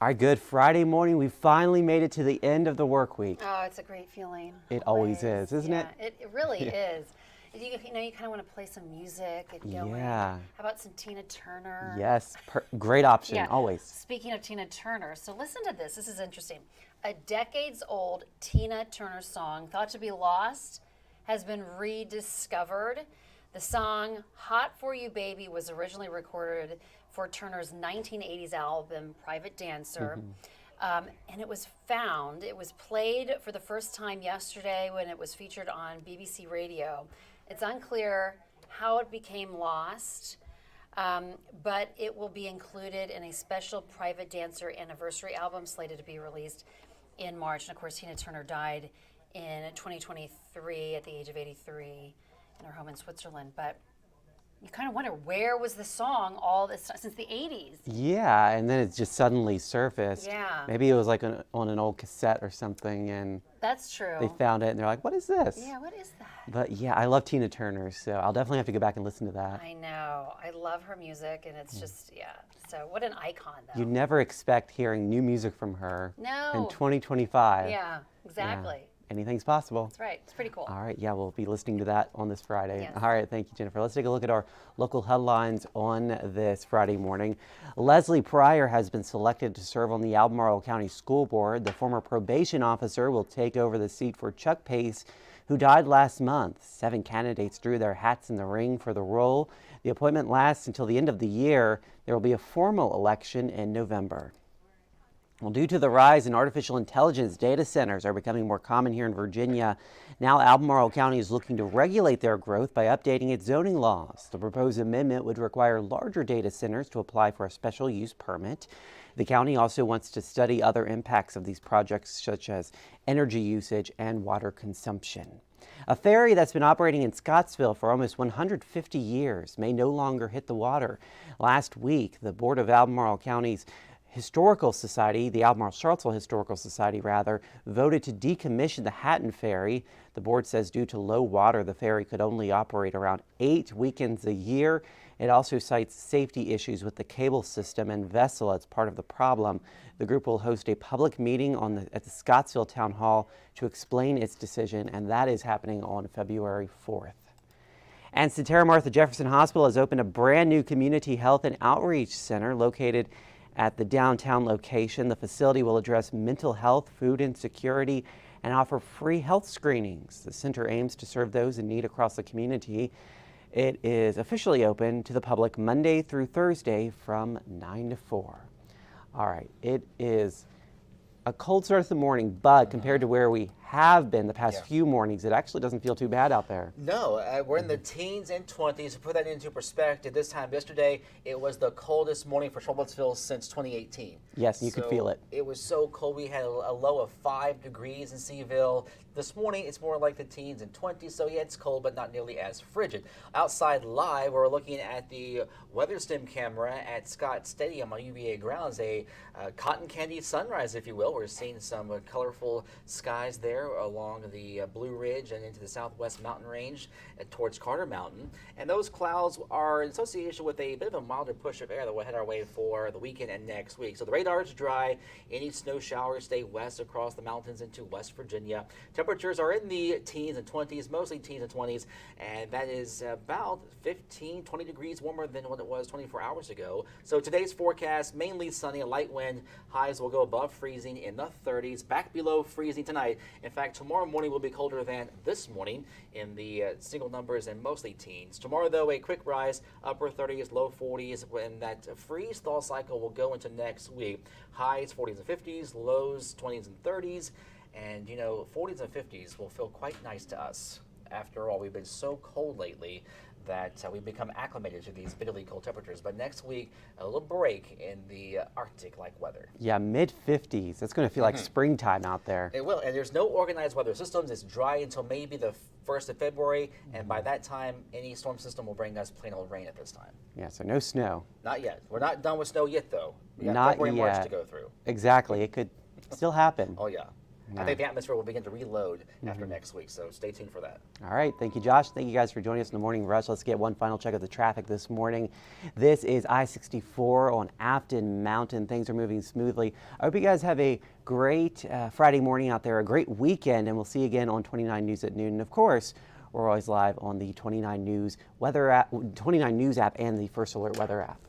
All right, good. Friday morning, we finally made it to the end of the work week. Oh, it's a great feeling. It always is, isn't it? It really is. You kind of want to play some music and go in. Yeah. How about some Tina Turner? Yes, great option, Yeah. always. Speaking of Tina Turner, so listen to this. This is interesting. A decades-old Tina Turner song thought to be lost has been rediscovered. The song "Hot for You Baby" was originally recorded for Turner's 1980s album Private Dancer. And it was played for the first time yesterday when it was featured on BBC Radio. It's unclear how it became lost, but it will be included in a special Private Dancer anniversary album slated to be released in March. And of course, Tina Turner died in 2023 at the age of 83 in her home in Switzerland. But you kind of wonder, where was the song all this since the 80s? Yeah, and then it just suddenly surfaced. Yeah. Maybe it was like on an old cassette or something, and That's true. they found it, and they're like, what is this? Yeah, what is that? But yeah, I love Tina Turner, so I'll definitely have to go back and listen to that. I know. I love her music, and it's just, So what an icon, though. You never expect hearing new music from her No. in 2025. Yeah, exactly. Yeah. Anything's possible. That's right. It's pretty cool. All right, yeah, we'll be listening to that on this Friday. Yes. All right, thank you, Jennifer. Let's take a look at our local headlines on this Friday morning. Leslie Pryor has been selected to serve on the Albemarle County School Board. The former probation officer will take over the seat for Chuck Pace, who died last month. 7 candidates drew their hats in the ring for the role. The appointment lasts until the end of the year. There will be a formal election in November. Well, due to the rise in artificial intelligence, data centers are becoming more common here in Virginia. Now Albemarle County is looking to regulate their growth by updating its zoning laws. The proposed amendment would require larger data centers to apply for a special use permit. The county also wants to study other impacts of these projects, such as energy usage and water consumption. A ferry that's been operating in Scottsville for almost 150 years may no longer hit the water. Last week, the Board of Albemarle County's Historical Society, the Albemarle-Charlottesville Historical Society rather, voted to decommission the Hatton Ferry. The board says due to low water, the ferry could only operate around 8 weekends a year. It also cites safety issues with the cable system and vessel as part of the problem. The group will host a public meeting at the Scottsville Town Hall to explain its decision, and that is happening on February 4th. And Sotera Martha Jefferson Hospital has opened a brand new community health and outreach center located at the downtown location. The facility will address mental health, food insecurity, and offer free health screenings. The center aims to serve those in need across the community. It is officially open to the public Monday through Thursday from 9 to 4. All right, it is a cold start to the morning, but compared to where we have been the past few mornings, it actually doesn't feel too bad out there. No, we're in the teens and 20s. To put that into perspective, this time yesterday, it was the coldest morning for Charlottesville since 2018. Yes, you could feel it. It was so cold. We had a low of 5 degrees in Seaville. This morning, it's more like the teens and 20s, so yeah, it's cold, but not nearly as frigid. Outside live, we're looking at the weather stem camera at Scott Stadium on UVA grounds, a cotton candy sunrise, if you will. We're seeing some colorful skies there along the Blue Ridge and into the southwest mountain range towards Carter Mountain. And those clouds are in association with a bit of a milder push of air that will head our way for the weekend and next week. So the radar is dry. Any snow showers stay west across the mountains into West Virginia. Temperatures are in the teens and 20s, mostly teens and 20s, and that is about 15, 20 degrees warmer than what it was 24 hours ago. So today's forecast, mainly sunny, a light wind. Highs will go above freezing in the 30s, back below freezing tonight. In fact, tomorrow morning will be colder than this morning in the single numbers and mostly teens. Tomorrow, though, a quick rise, upper 30s, low 40s, when that freeze-thaw cycle will go into next week. Highs 40s and 50s, lows 20s and 30s, and, 40s and 50s will feel quite nice to us. After all, we've been so cold lately that we've become acclimated to these bitterly cold temperatures. But next week, a little break in the Arctic-like weather. Yeah, mid-50s. It's going to feel like springtime out there. It will, and there's no organized weather systems. It's dry until maybe the 1st of February, and by that time, any storm system will bring us plain old rain at this time. Yeah, so no snow. Not yet. We're not done with snow yet, though. We got Not February and yet. March to go through. Exactly. It could still happen. Oh, yeah. I think the atmosphere will begin to reload after next week, so stay tuned for that. All right. Thank you, Josh. Thank you guys for joining us in the Morning Rush. Let's get one final check of the traffic this morning. This is I-64 on Afton Mountain. Things are moving smoothly. I hope you guys have a great Friday morning out there, a great weekend, and we'll see you again on 29 News at noon. And of course, we're always live on the 29 News app and the First Alert Weather app.